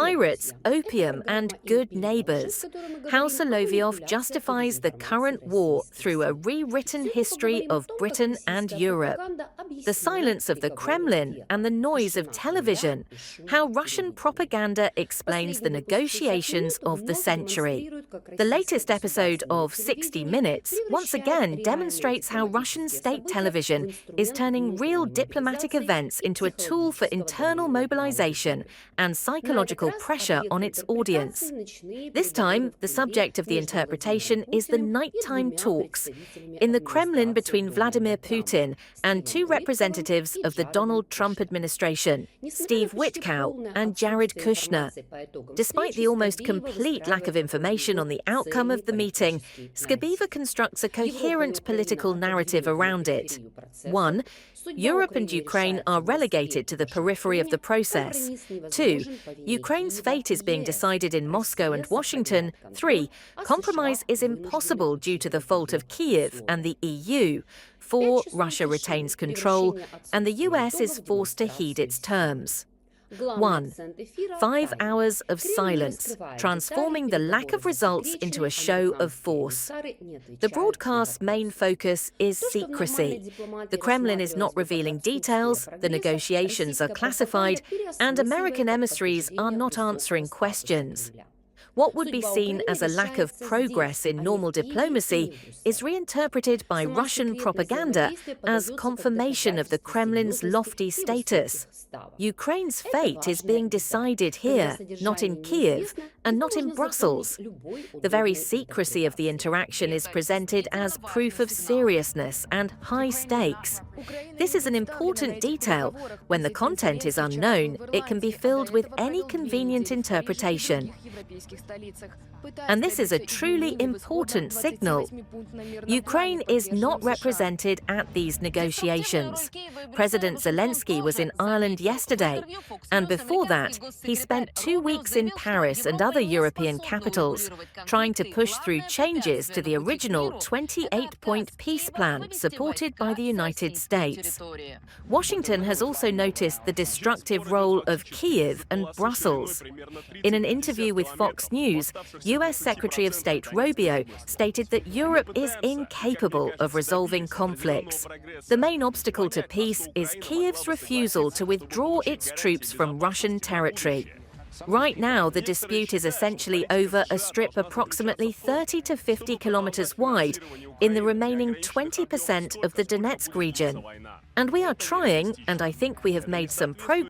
Pirates, Opium and Good Neighbors. How Solovyov justifies the current war through a rewritten history of Britain and Europe. The silence of the Kremlin and the noise of television. How Russian propaganda explains the negotiations of the century. The latest episode of 60 Minutes once again demonstrates how Russian state television is turning real diplomatic events into a tool for internal mobilization and psychological pressure on its audience. This time, the subject of the interpretation is the nighttime talks in the Kremlin between Vladimir Putin and two representatives of the Donald Trump administration, Steve Witkow and Jared Kushner. Despite the almost complete lack of information on the outcome of the meeting, Skabeeva constructs a coherent political narrative around it. 1. Europe and Ukraine are relegated to the periphery of the process. 2. Ukraine's fate is being decided in Moscow and Washington. 3. Compromise is impossible due to the fault of Kyiv and the EU. 4. Russia retains control, and the US is forced to heed its terms. 1. 5 hours of silence, transforming the lack of results into a show of force. The broadcast's main focus is secrecy. The Kremlin is not revealing details, the negotiations are classified, and American emissaries are not answering questions. What would be seen as a lack of progress in normal diplomacy is reinterpreted by Russian propaganda as confirmation of the Kremlin's lofty status. Ukraine's fate is being decided here, not in Kyiv and not in Brussels. The very secrecy of the interaction is presented as proof of seriousness and high stakes. This is an important detail. When the content is unknown, it can be filled with any convenient interpretation. And this is a truly important signal. Ukraine is not represented at these negotiations. President Zelensky was in Ireland yesterday, and before that, he spent 2 weeks in Paris and other European capitals, trying to push through changes to the original 28-point peace plan supported by the United States. Washington has also noticed the destructive role of Kyiv and Brussels. In an interview with Fox News, US Secretary of State Rubio stated that Europe is incapable of resolving conflicts. The main obstacle to peace is Kyiv's refusal to withdraw its troops from Russian territory. Right now, the dispute is essentially over a strip approximately 30 to 50 kilometers wide in the remaining 20% of the Donetsk region. And we are trying, and I think we have made some progress,